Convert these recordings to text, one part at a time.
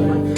Seigneur.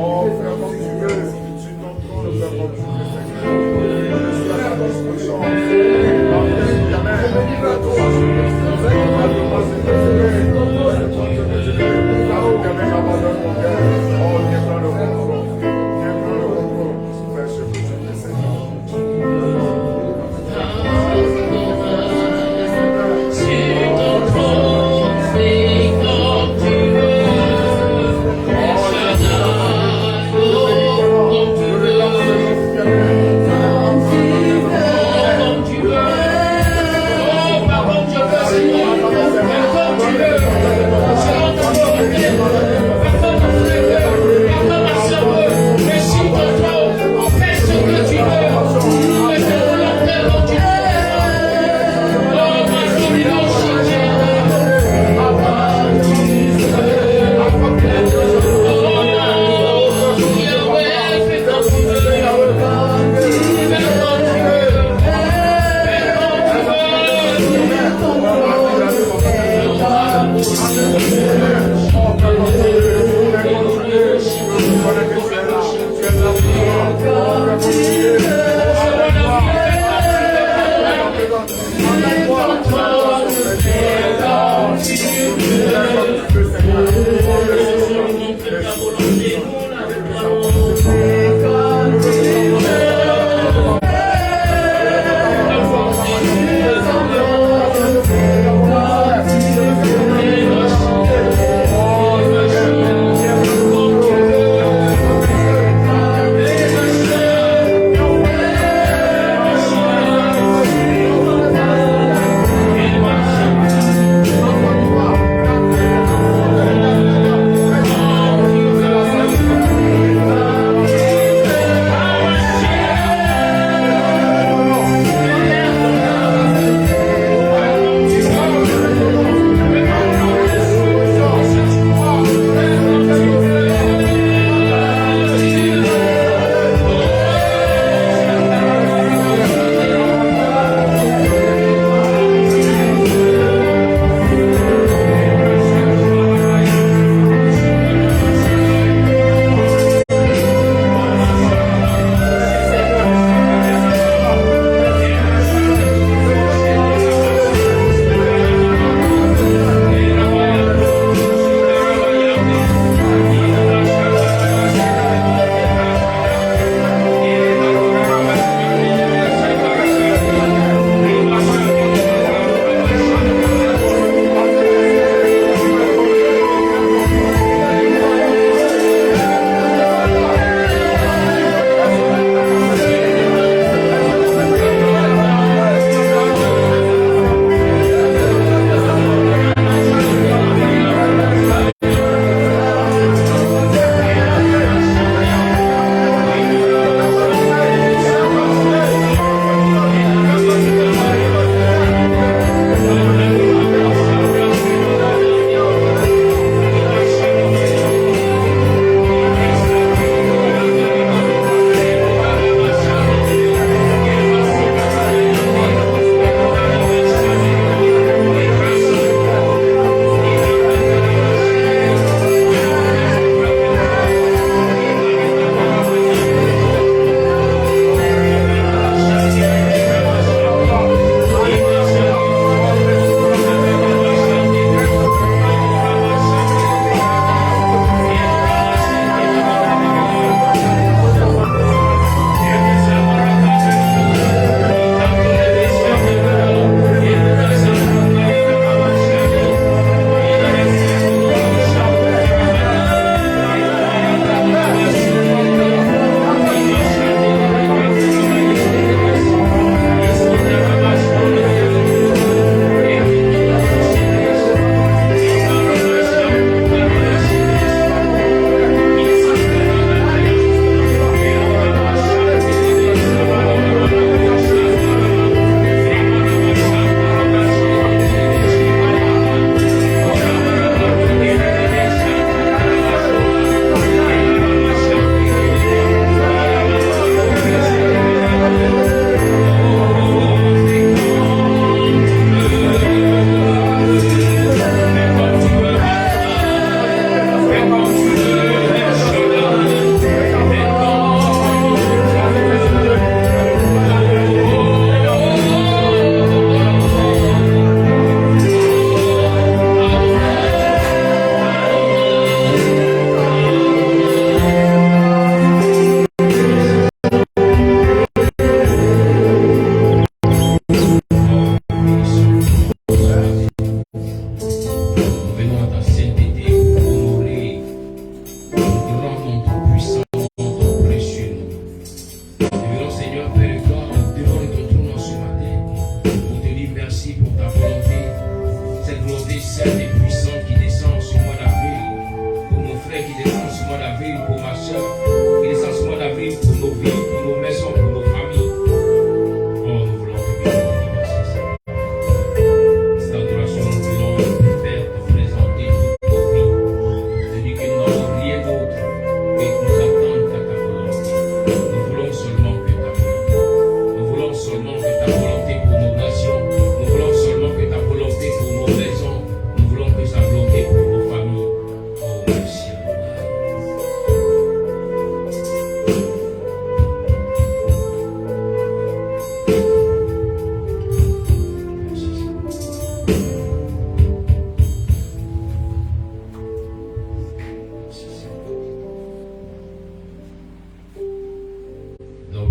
Oh, frère, comme tu veux.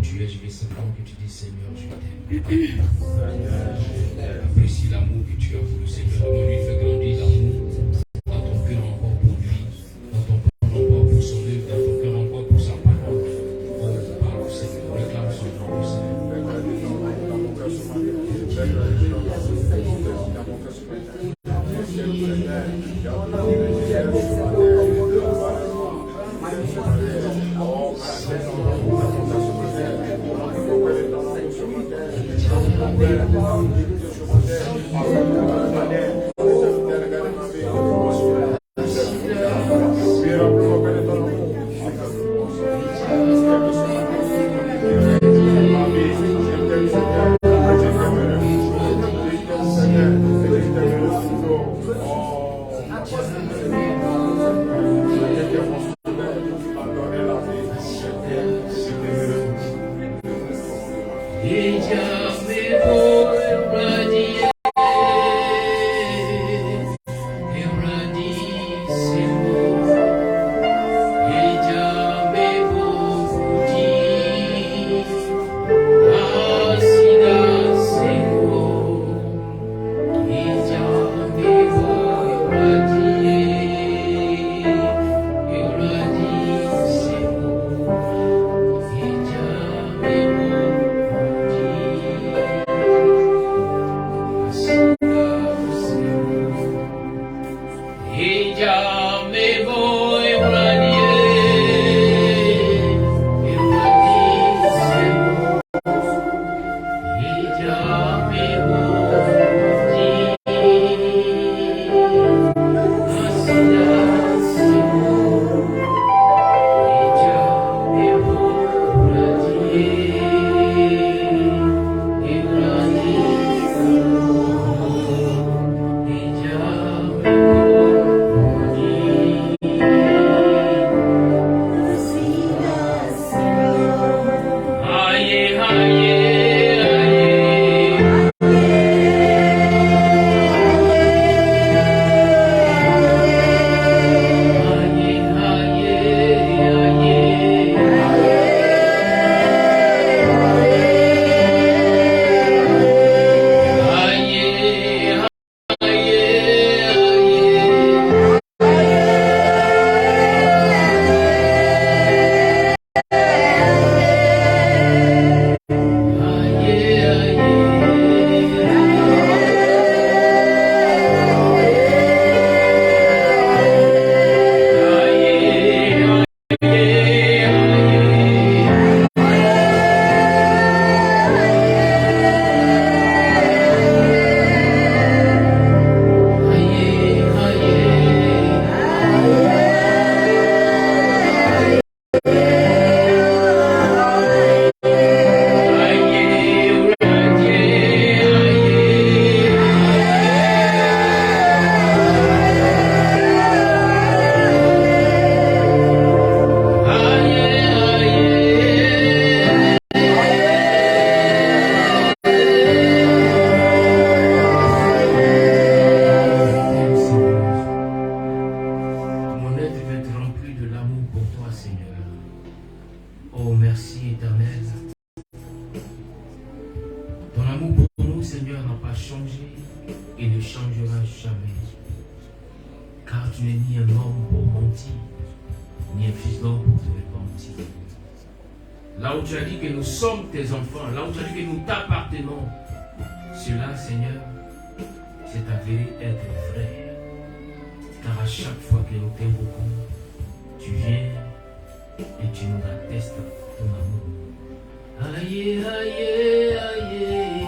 tu es, je vais simplement que tu dis Seigneur, je t'aime. Apprécie l'amour que tu as pour le Seigneur. Demande-lui de faire grandir l'amour dans ton cœur encore pour lui, dans ton cœur encore pour son œuvre, dans ton cœur encore pour sa parole. Parle au Seigneur, réclame son nom au Seigneur. Là où tu as dit que nous sommes tes enfants, là où tu as dit que nous t'appartenons, cela, Seigneur, c'est avéré être vrai. Car à chaque fois que nous t'invoquons, tu viens et tu nous attestes ton amour. Aïe, aïe, aïe, aïe.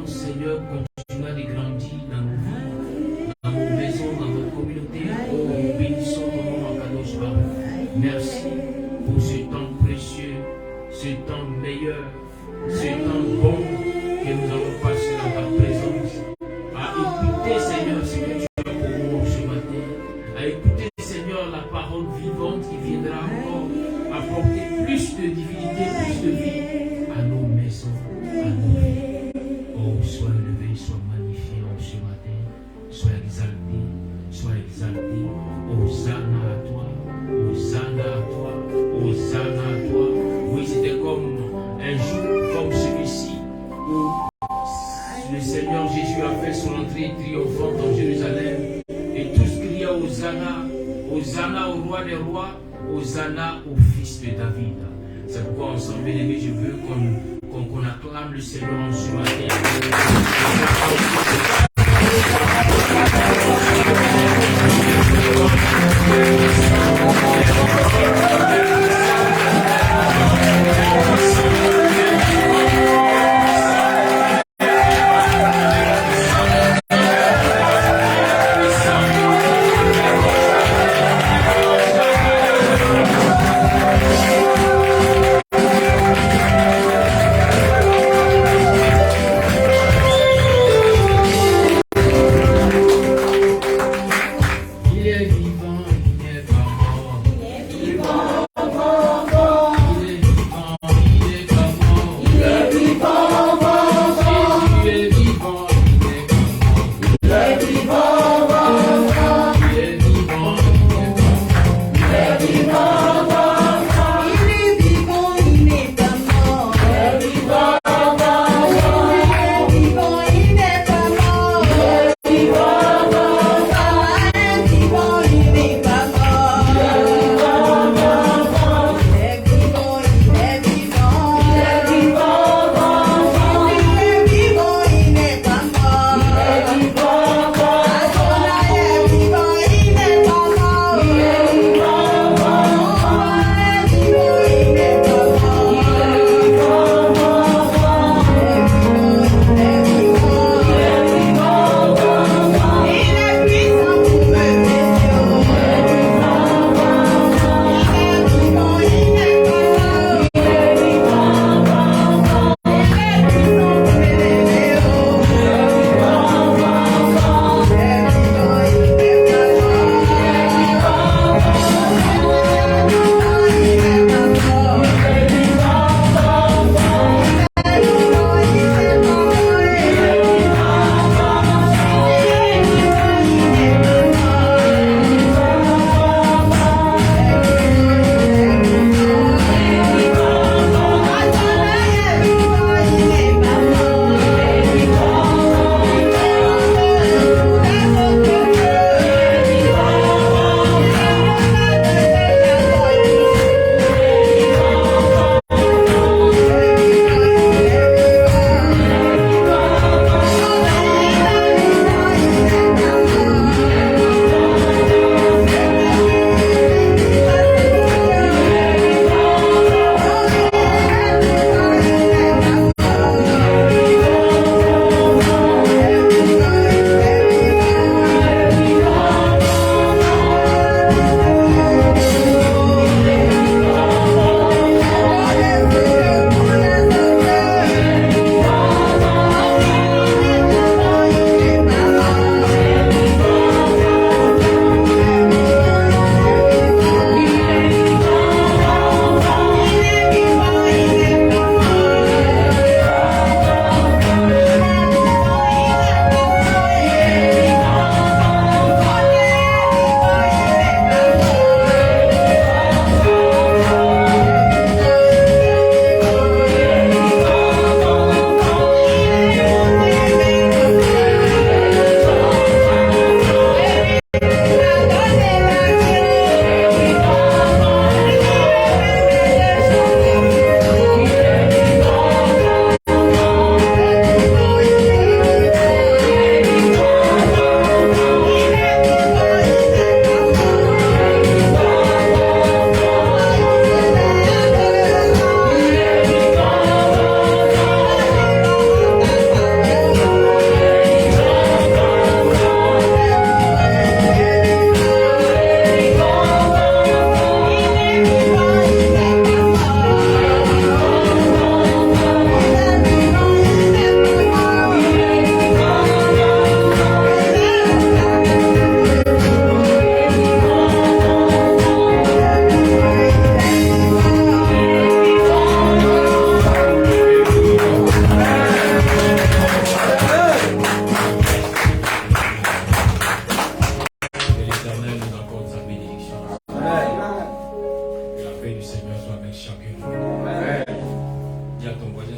Seigneur, continue de grandir dans nos vies, dans nos maisons, dans notre communauté. Oh, bénissons ton nom en Kadosh Baruch. Merci pour ce temps précieux, ce temps meilleur, ce temps bon que nous allons passer dans ta présence. À écouter, Seigneur, ce que tu as pour nous ce matin. À écouter, Seigneur, la parole vivante qui viendra encore apporter plus de divinité, plus de vie à nos maisons, à nos vies. Oh, sois élevé, sois magnifié en ce matin. Sois exalté, sois exalté. Hosanna à toi, Hosanna à toi, Hosanna à toi. Oui, c'était comme un jour comme celui-ci où le Seigneur Jésus a fait son entrée triomphante en Jérusalem et tous criaient Hosanna, Hosanna au roi des rois, Hosanna au fils de David. C'est pourquoi ensemble, bien-aimés, je veux qu'on acclame le Seigneur en ce matin.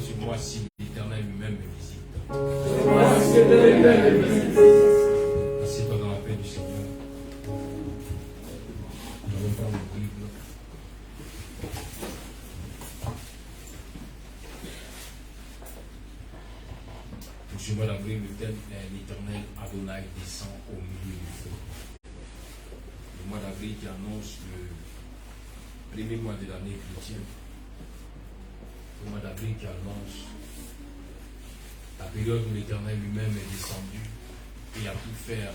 ce mois-ci, l'Éternel lui-même me visite. Assieds-toi dans la paix du Seigneur. Nous allons prendre la Bible. Pour ce mois d'avril, le thème est l'Éternel Adonai descend au milieu du feu. Le mois d'avril qui annonce le premier mois de l'année chrétienne. Le mois d'avril qui annonce la période où l'Éternel lui-même est descendu et a pu faire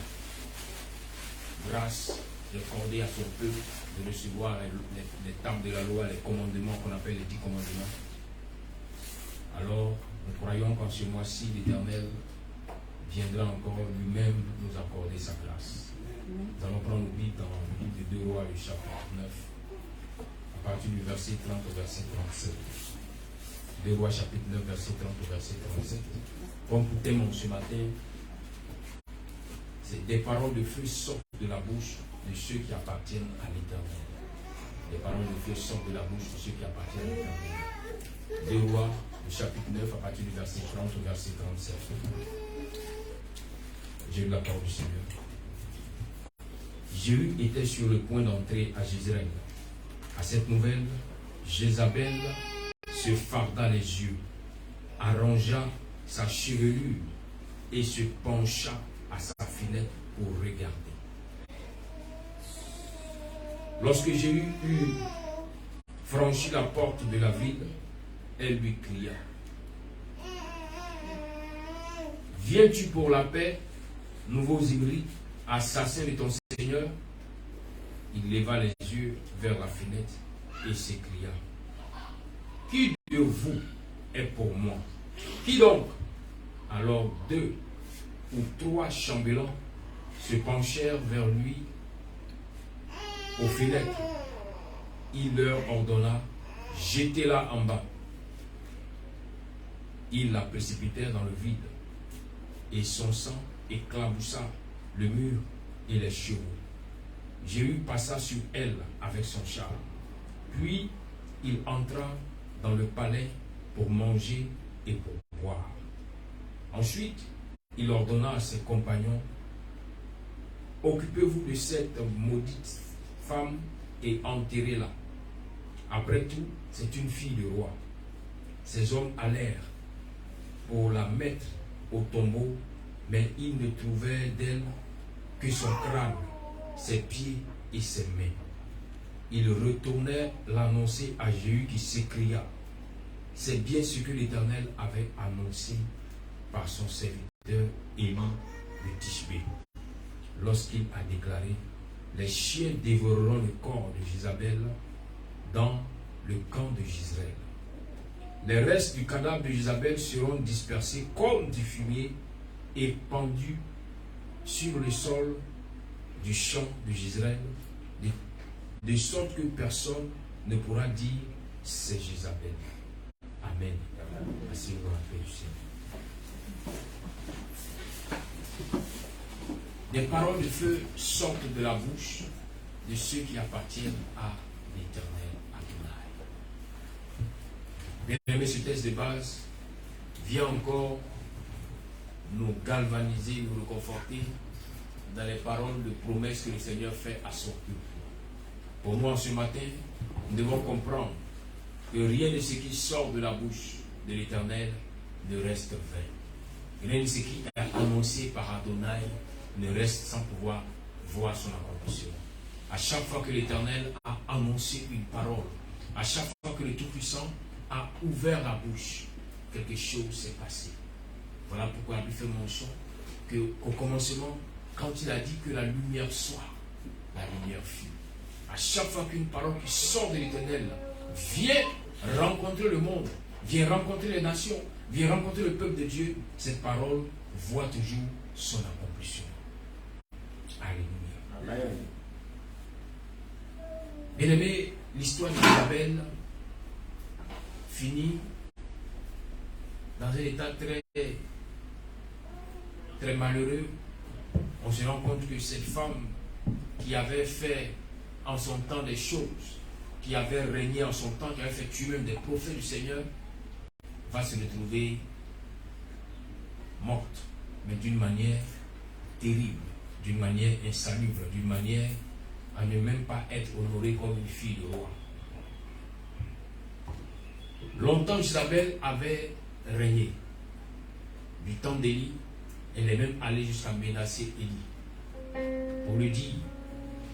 grâce d'accorder à son peuple de recevoir les tables de la loi, les commandements qu'on appelle les 10 commandements. Alors, nous croyons qu'en ce mois-ci, l'Éternel viendra encore lui-même nous accorder sa grâce. Nous allons prendre le Bible dans le livre de 2 Rois, le chapitre 9, à partir du verset 30 au verset 37. 2 Rois, chapitre 9, verset 30 au verset 37. Comme pour thème ce matin, c'est des paroles de feu sortent de la bouche de ceux qui appartiennent à l'Éternel. Des paroles de feu sortent de la bouche de ceux qui appartiennent à l'Éternel. 2 Rois, le chapitre 9, à partir du verset 30 au verset 37. J'ai eu la parole du Seigneur. Jéhu était sur le point d'entrer à Jezreel. À cette nouvelle, Jézabel se farda les yeux, arrangea sa chevelure et se pencha à sa fenêtre pour regarder. Lorsque Jéhu eut franchi la porte de la ville, elle lui cria: viens-tu pour la paix, nouveaux hybrides, assassin de ton Seigneur? Il leva les yeux vers la fenêtre et s'écria: qui de vous est pour moi? Qui donc? Alors 2 ou 3 chambellans se penchèrent vers lui aux fenêtres. Il leur ordonna: jetez-la en bas. Ils la précipitèrent dans le vide, et son sang éclaboussa le mur et les chevaux. Jéhu passa sur elle avec son char. Puis il entra dans le palais pour manger et pour boire. Ensuite, il ordonna à ses compagnons: occupez-vous de cette maudite femme et enterrez-la. Après tout, c'est une fille de roi. Ces hommes allèrent pour la mettre au tombeau, mais ils ne trouvaient d'elle que son crâne, ses pieds et ses mains. Ils retournèrent l'annoncer à Jéhu qui s'écria: c'est bien ce que l'Éternel avait annoncé par son serviteur Élie de Tishbé, lorsqu'il a déclaré: les chiens dévoreront le corps de Jézabel dans le camp de Jezreel. Les restes du cadavre de Jézabel seront dispersés comme du fumier et pendus sur le sol du champ de Jezreel, de sorte que personne ne pourra dire c'est Jézabel. Amen. Asseyez-vous dans la paix du Seigneur. Des paroles de feu sortent de la bouche de ceux qui appartiennent à l'Éternel Adonai. Bien aimé, ce texte de base vient encore nous galvaniser, nous reconforter dans les paroles de promesses que le Seigneur fait à son peuple. Pour moi, ce matin, nous devons comprendre que rien de ce qui sort de la bouche de l'Éternel ne reste vain. Rien de ce qui est annoncé par Adonai ne reste sans pouvoir voir son accomplissement. À chaque fois que l'Éternel a annoncé une parole, à chaque fois que le Tout-Puissant a ouvert la bouche, quelque chose s'est passé. Voilà pourquoi il fait mention qu'au commencement, quand il a dit que la lumière soit, la lumière fut. À chaque fois qu'une parole qui sort de l'Éternel vient rencontrer le monde, vient rencontrer les nations, vient rencontrer le peuple de Dieu, cette parole voit toujours son accomplissement. Alléluia. Amen. Bien aimé, l'histoire d'Isabelle finit dans un état très malheureux. On se rend compte que cette femme qui avait fait en son temps des choses, qui avait régné en son temps, qui avait fait tuer même des prophètes du Seigneur, va se retrouver morte, mais d'une manière terrible, d'une manière insalubre, d'une manière à ne même pas être honorée comme une fille de roi. Longtemps, Isabelle avait régné. Du temps d'Élie, elle est même allée jusqu'à menacer Élie pour lui dire: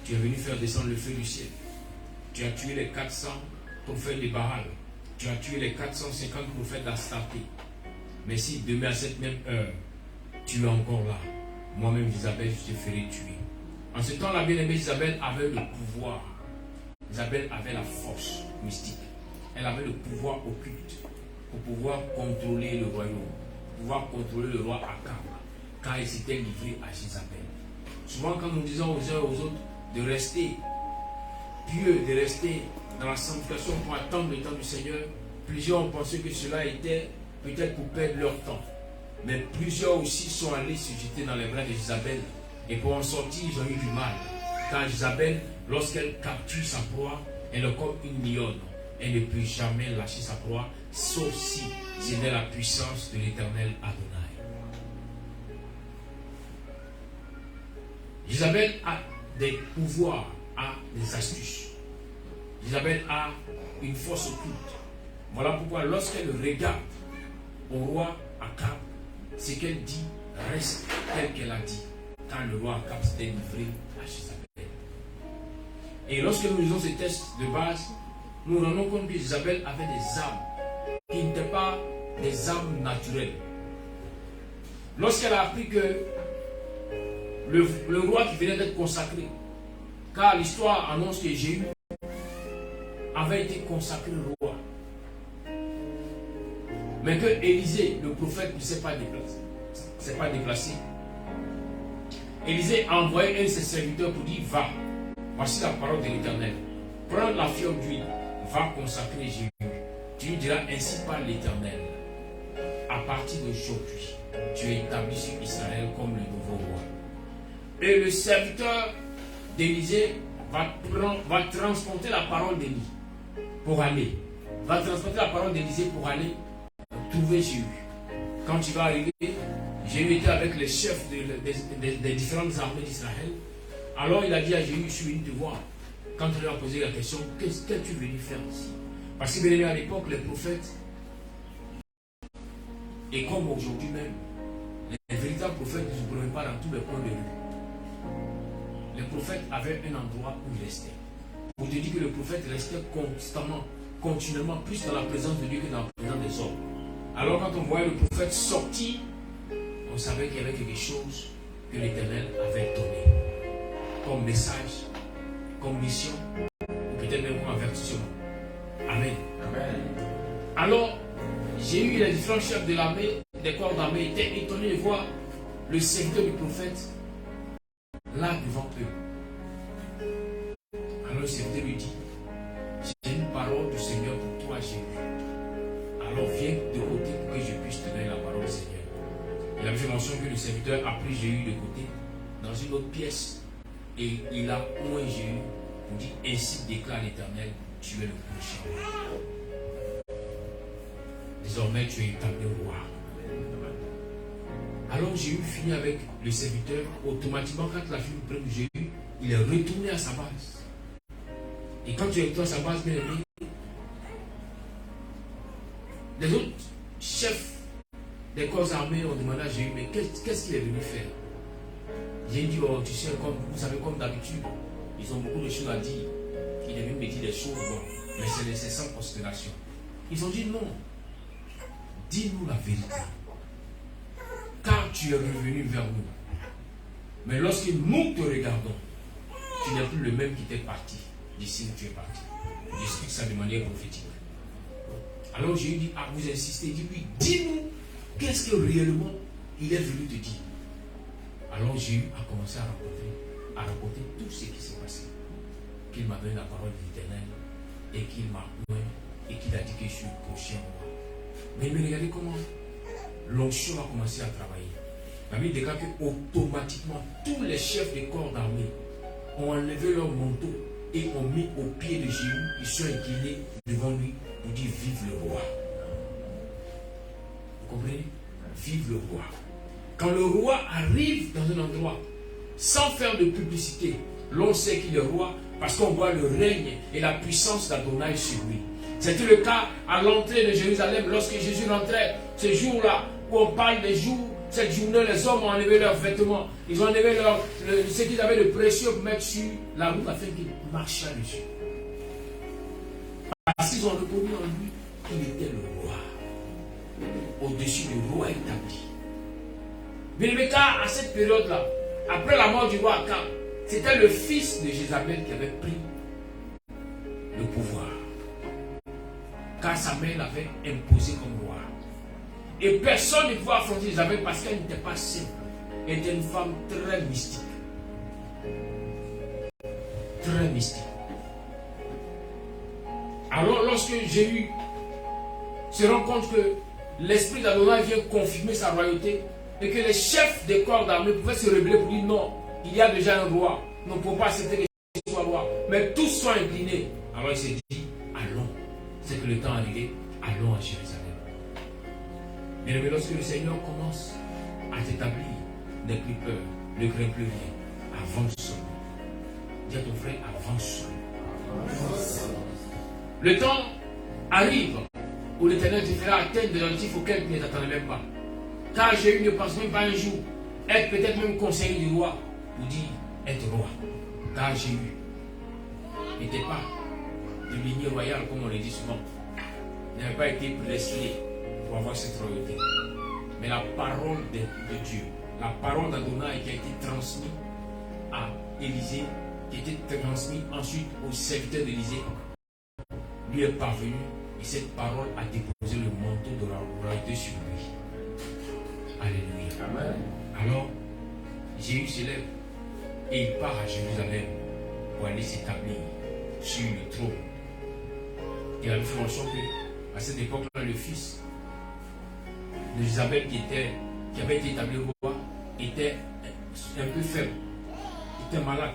tu es venu faire descendre le feu du ciel. Tu as tué les 400 prophètes de Baal. Tu as tué les 450 prophètes d'Astarté. Mais si demain à cette même heure, tu es encore là, moi-même Isabelle, je te ferai tuer. En ce temps, la bien-aimée Isabelle avait le pouvoir. Isabelle avait la force mystique. Elle avait le pouvoir occulte pour pouvoir contrôler le royaume, pouvoir contrôler le roi Akab, car il s'était livré à Jézabel. Souvent, quand nous disons aux uns et aux autres de rester pieux, de rester dans la sanctification pour attendre le temps du Seigneur, plusieurs ont pensé que cela était peut-être pour perdre leur temps. Mais plusieurs aussi sont allés se jeter dans les bras de Jézabel. Et pour en sortir, ils ont eu du mal. Car Jézabel, lorsqu'elle capture sa proie, elle est comme une lionne. Elle ne peut jamais lâcher sa proie, sauf si ce n'est la puissance de l'Éternel Adonai. Jézabel a des pouvoirs, a des astuces. Jézabel a une force occulte. Voilà pourquoi lorsqu'elle regarde au roi Akab, ce qu'elle dit reste tel qu'elle a dit. Quand le roi Akab s'était livré à Jézabel. Et lorsque nous lisons ces textes de base, nous nous rendons compte que Jézabel avait des âmes qui n'étaient pas des âmes naturelles. Lorsqu'elle a appris que le roi qui venait d'être consacré, car l'histoire annonce que Jéhu avait été consacré roi, mais que Élisée, le prophète, ne s'est pas déplacé. Élisée a envoyé un de ses serviteurs pour dire: va, voici la parole de l'Éternel. Prends la fiole d'huile, va consacrer Jéhu. Tu lui diras: ainsi parle l'Éternel. À partir d'aujourd'hui, tu es établi sur Israël comme le nouveau roi. Et le serviteur d'Élisée va transporter la parole d'Élie pour aller. Va transporter la parole d'Élisée pour aller trouver Jéhu. Quand tu vas arriver, Jéhu était avec les chefs des différentes armées d'Israël. Alors il a dit à Jéhu: je suis venu te voir. Quand on lui a posé la question: qu'est-ce que tu es venu faire ici? Parce que bien à l'époque, les prophètes, et comme aujourd'hui même, les véritables prophètes ne se promenaient pas dans tous les coins de rue. Les prophètes avaient un endroit où ils restaient. Pour te dire que le prophète restait constamment, continuellement, plus dans la présence de Dieu que dans la présence des hommes. Alors quand on voyait le prophète sortir, on savait qu'il y avait quelque chose que l'Éternel avait donné comme message, comme mission, ou peut-être même comme avertissement. Amen. Amen. Alors, j'ai eu les différents chefs de l'armée, des corps d'armée, étaient étonnés de voir le serviteur du prophète là devant eux. Alors le serviteur lui dit: j'ai une parole du Seigneur pour toi, Jéhu. Alors viens de côté pour que je puisse te donner la parole du Seigneur. Il a fait mention que le serviteur a pris Jéhu de côté dans une autre pièce et il a oint Jéhu pour dire: ainsi déclare l'Éternel, tu es le prochain. Désormais tu es établi roi. Alors Jéhu finit avec le serviteur. Automatiquement, quand la fille prend Jéhu, il est retourné à sa base. Et quand tu es retourné à sa base, bien aimé, les autres chefs des corps armés ont demandé à Jéhu: mais qu'est-ce qu'il est venu faire? Jéhu dit: oh, tu sais, vous savez, comme d'habitude, ils ont beaucoup de choses à dire. Il est venu me dire des choses, bon, mais c'est sans considération. Ils ont dit: non, dis-nous la vérité, car tu es revenu vers nous. Mais lorsque nous te regardons, tu n'es plus le même qui t'est parti d'ici où tu es parti. J'explique ça de manière prophétique. Alors j'ai dit: ah, vous insistez, il dit: oui, dis-nous qu'est-ce que réellement il est venu te dire. Alors Jéhu a commencé à raconter tout ce qui s'est passé. Qu'il m'a donné la parole de l'Éternel et qu'il m'a oint et qu'il a dit que je suis le prochain roi. Mais regardez comment l'onction a commencé à travailler. La Bible déclare que automatiquement tous les chefs des corps d'armée ont enlevé leur manteau et ont mis au pied de Jéhu. Ils sont inclinés devant lui pour dire: vive le roi. comprenez? Vive le roi. Quand le roi arrive dans un endroit, sans faire de publicité, l'on sait qu'il est roi parce qu'on voit le règne et la puissance d'Adonai sur lui. C'était le cas à l'entrée de Jérusalem, lorsque Jésus rentrait, ce jour-là, où on parle des jours, cette journée, les hommes ont enlevé leurs vêtements, ils ont enlevé ce qu'ils avaient de précieux pour mettre sur la route afin qu'ils marchent dessus. Parce qu'ils ont reconnu en lui qu'il était le roi, au-dessus du roi établi. Bien-aimé, car à cette période-là, après la mort du roi Akab, c'était le fils de Jézabel qui avait pris le pouvoir. Car sa mère l'avait imposé comme roi. Et personne ne pouvait affronter Jézabel parce qu'elle n'était pas simple. Elle était une femme très mystique. Très mystique. Alors lorsque Jéhu se rend compte que l'esprit d'Adonai vient confirmer sa royauté et que les chefs des corps d'armée pouvaient se rebeller pour dire non, il y a déjà un roi, nous ne pouvons pas accepter que Jésus soit roi, mais tous sont inclinés. Alors il s'est dit, allons, c'est que le temps est arrivé, allons à Jérusalem. Mais lorsque le Seigneur commence à t'établir, n'aie plus peur, ne crains plus rien, avance seulement. Dis à ton frère, avance seulement. Le temps arrive où l'Éternel te fera atteindre des objectifs auxquels tu ne t'attendais même pas. Car Jéhu ne pense même pas un jour être peut-être même conseiller du roi ou dire être roi. Car Jéhu n'était pas de lignée royale comme on le dit souvent. Il n'avait pas été prédestiné pour avoir cette royauté. Mais la parole de Dieu, la parole d'Adonai qui a été transmise à Élisée, qui a été transmise ensuite au serviteur d'Élisée, lui est parvenu et cette parole a déposé le manteau de la royauté sur lui. Alléluia. Amen. Alors, Jéhu se lève et il part à Jérusalem pour aller s'établir sur le trône. Et la information que, à cette époque-là, le fils de Jézabel qui avait été établi roi était un peu faible, était malade.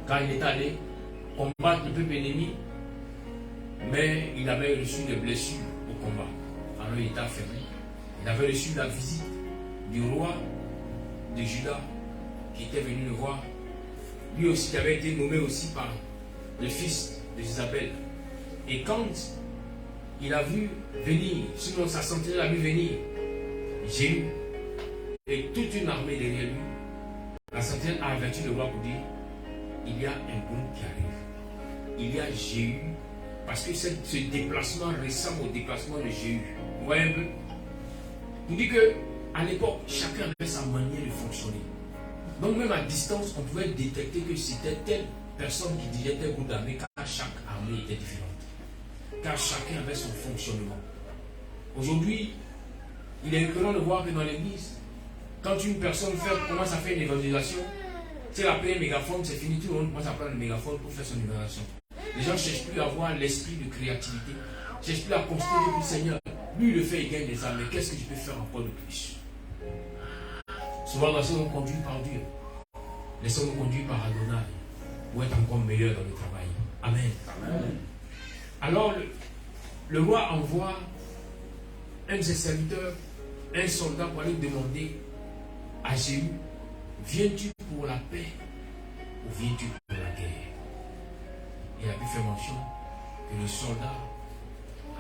Quand il est allé combattre le peuple ennemi, mais il avait reçu des blessures au combat. Alors il était affaibli. Il avait reçu la visite du roi de Juda qui était venu le voir. Lui aussi qui avait été nommé aussi par le fils de Jézabel. Et quand il a vu venir, sinon sa santé l'a vu venir, Jéhu et toute une armée derrière lui, la santé a averti le roi pour dire, il y a un groupe qui arrive. Il y a Jéhu, parce que ce déplacement ressemble au déplacement de Jéhu. Vous voyez un peu? Il dit qu'à l'époque, chacun avait sa manière de fonctionner. Donc même à distance, on pouvait détecter que c'était telle personne qui dirigeait tel groupe d'armée, car chaque armée était différente. Car chacun avait son fonctionnement. Aujourd'hui, il est étonnant de voir que dans l'église, quand une personne commence à faire une évangélisation, si elle a pris un mégaphone, c'est fini, tout le monde commence à prendre le mégaphone pour faire son évangélisation. Les gens ne cherchent plus à avoir l'esprit de créativité, ne cherchent plus à considérer que le Seigneur, lui il le fait, il gagne des âmes, mais qu'est-ce que je peux faire encore de plus? Souvent, laissons-nous conduire par Dieu. Laissons-nous conduire par Adonai pour être encore meilleur dans le travail. Amen. Amen. Alors, le roi envoie un de ses serviteurs, un soldat pour aller demander à Jéhu, viens-tu pour la paix ou viens-tu pour la guerre? Il a pu faire mention que le soldat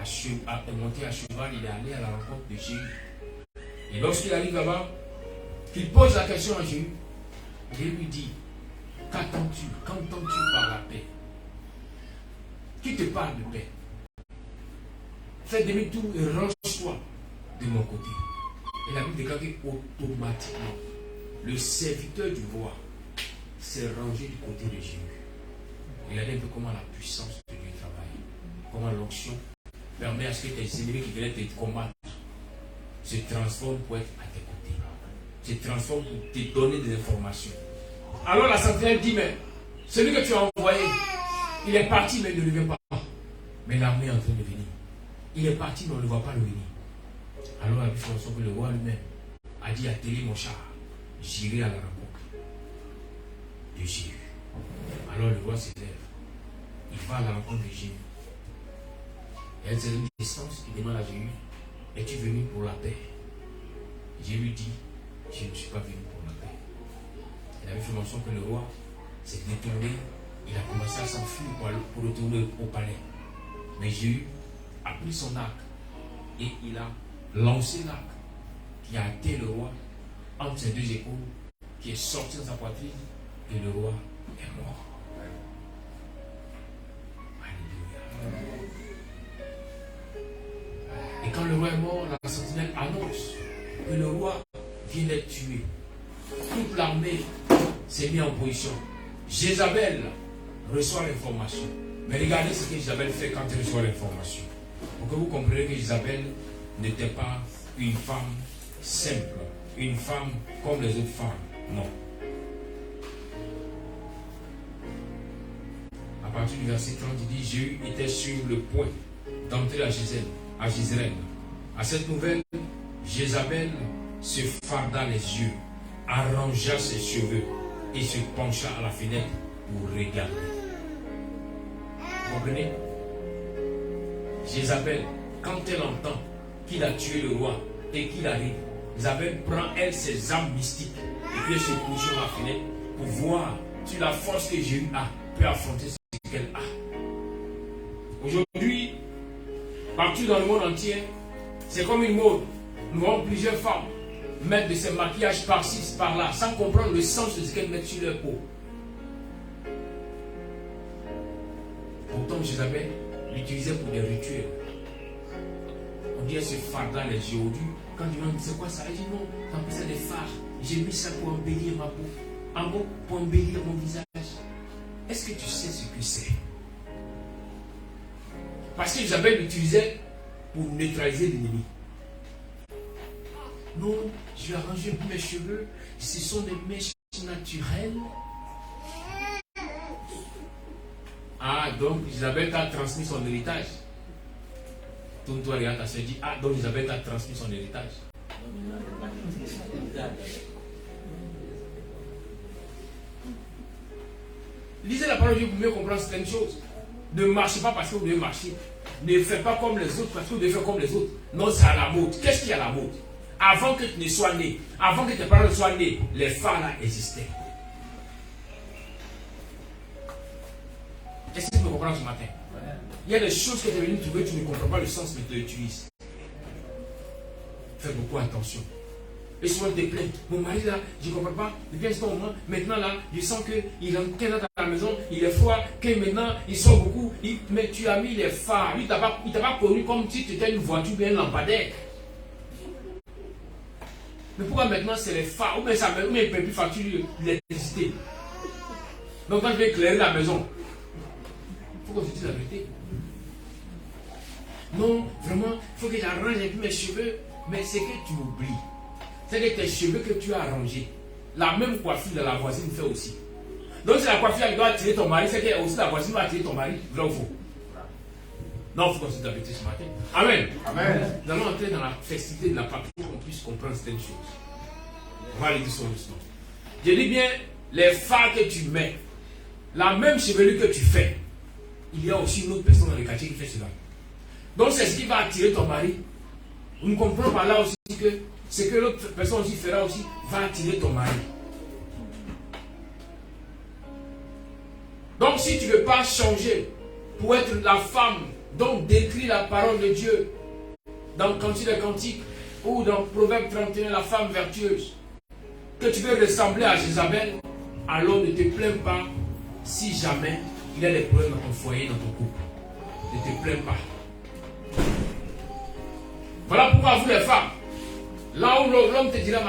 a monté à cheval, il est allé à la rencontre de Jéhu. Et lorsqu'il arrive là-bas, qu'il pose la question à Jéhu, Jéhu lui dit, qu'attends-tu? Qu'entends-tu par la paix? Qui te parle de paix? Fais demi-tour et range-toi de mon côté. Et la Bible déclare automatiquement, le serviteur du roi s'est rangé du côté de Jéhu. Regardez un peu comment la puissance de Dieu travaille. Comment l'onction permet à ce que tes ennemis qui venaient te combattre se transforment pour être à tes côtés. Se transforment pour te donner des informations. Alors la sentinelle dit, mais celui que tu as envoyé, il est parti mais il ne revient pas. Mais l'armée est en train de venir. Il est parti mais on ne voit pas le venir. Alors la Bible mentionne que le roi lui-même a dit, attelez mon char, j'irai à la rencontre de Jéhu. Alors le roi se lève. Il va à la rencontre de Jéhu. Et à une certaine distance, il demande à Jéhu, es-tu venu pour la paix? Je lui dis, je ne suis pas venu pour la paix. Il avait fait mention que le roi s'est détourné, il a commencé à s'enfuir pour retourner au palais. Mais Jéhu a pris son arc et il a lancé l'arc qui a atteint le roi entre ses deux épaules, qui est sorti de sa poitrine et le roi est mort. Alléluia. Et quand le roi est mort, la sentinelle annonce que le roi vient d'être tué. Toute l'armée s'est mise en position. Jézabel reçoit l'information. Mais regardez ce que Jézabel fait quand elle reçoit l'information. Pour que vous compreniez que Jézabel n'était pas une femme simple, une femme comme les autres femmes. Non. À partir du verset 30, il dit, Jéhu était sur le point d'entrer à Jezreel. À cette nouvelle, Jézabel se farda les yeux, arrangea ses cheveux et se pencha à la fenêtre pour regarder. Vous comprenez? Jézabel, quand elle entend qu'il a tué le roi et qu'il arrive, Jézabel prend elle ses armes mystiques et puis elle se couche sur la fenêtre pour voir si la force que Jéhu a peut affronter ce qu'elle a. Aujourd'hui, partout dans le monde entier, c'est comme une mode. Nous voyons plusieurs femmes mettre de ces maquillages par-ci, par-là, sans comprendre le sens de ce qu'elles mettent sur leur peau. Pourtant, Jézabel l'utilisait pour des rituels. On dit, elle se farda les yeux au dû. Quand tu demandes, c'est quoi ça? Elle dit, non, t'as ça des fards. J'ai mis ça pour embellir ma peau. En gros, pour embellir mon visage. Est-ce que tu sais ce que c'est? Parce que Jézabel l'utilisait pour neutraliser l'ennemi. Non, je vais arranger mes cheveux. Ce sont des mèches naturelles. Ah, donc Jézabel t'a transmis son héritage. Tourne-toi, regarde ta soeur, dit, ah, donc Jézabel t'a transmis son héritage. Lisez la parole de Dieu pour mieux comprendre certaines choses. Ne marchez pas parce que vous devez marcher. Ne faites pas comme les autres parce que vous devez faire comme les autres. Non, c'est à la mode. Qu'est-ce qui est à la mode? Avant que tu ne sois né, avant que tes parents ne soient nés, les phares là existaient. Est-ce que tu me comprends ce matin? Il y a des choses que tu es venu trouver, tu ne comprends pas le sens, mais tu les utilises. Fais beaucoup attention. Et souvent te plains. Mon mari là, je ne comprends pas. Depuis un certain moment, maintenant là, je sens qu'il rentre dans la maison, il est froid, que maintenant il sort beaucoup. Mais tu as mis les phares. Lui, il ne t'a pas connu comme si tu étais une voiture bien lampadaire. Mais pourquoi maintenant c'est les phares? Ou bien il ne peut plus facturer l'électricité. Donc quand je vais éclairer la maison, il faut qu'on se dise la vérité. Non, vraiment, il faut que j'arrange un peu mes cheveux. Mais c'est que tu oublies. C'est que tes cheveux que tu as arrangés, la même coiffure de la voisine fait aussi. Donc c'est la coiffure qui doit attirer ton mari, c'est que aussi la voisine va attirer ton mari, vrai ou faux? Non, il faut qu'on se dise la vérité ce matin. Amen. Amen. Nous allons entrer dans la festivité de la Pâque pour qu'on puisse comprendre certaines choses. On va aller doucement. Je dis bien, les fards que tu mets, la même chevelure que tu fais, il y a aussi une autre personne dans le quartier qui fait cela. Donc c'est ce qui va attirer ton mari. Nous comprenons par là aussi que ce que l'autre personne aussi fera aussi va attirer ton mari. Donc si tu ne veux pas changer pour être la femme dont décrit la parole de Dieu dans Cantique des Cantiques ou dans Proverbe 31, la femme vertueuse, que tu veux ressembler à Jézabel, alors ne te plains pas si jamais il y a des problèmes dans ton foyer, dans ton couple. Ne te plains pas. Voilà pourquoi vous les femmes, là où l'homme te dira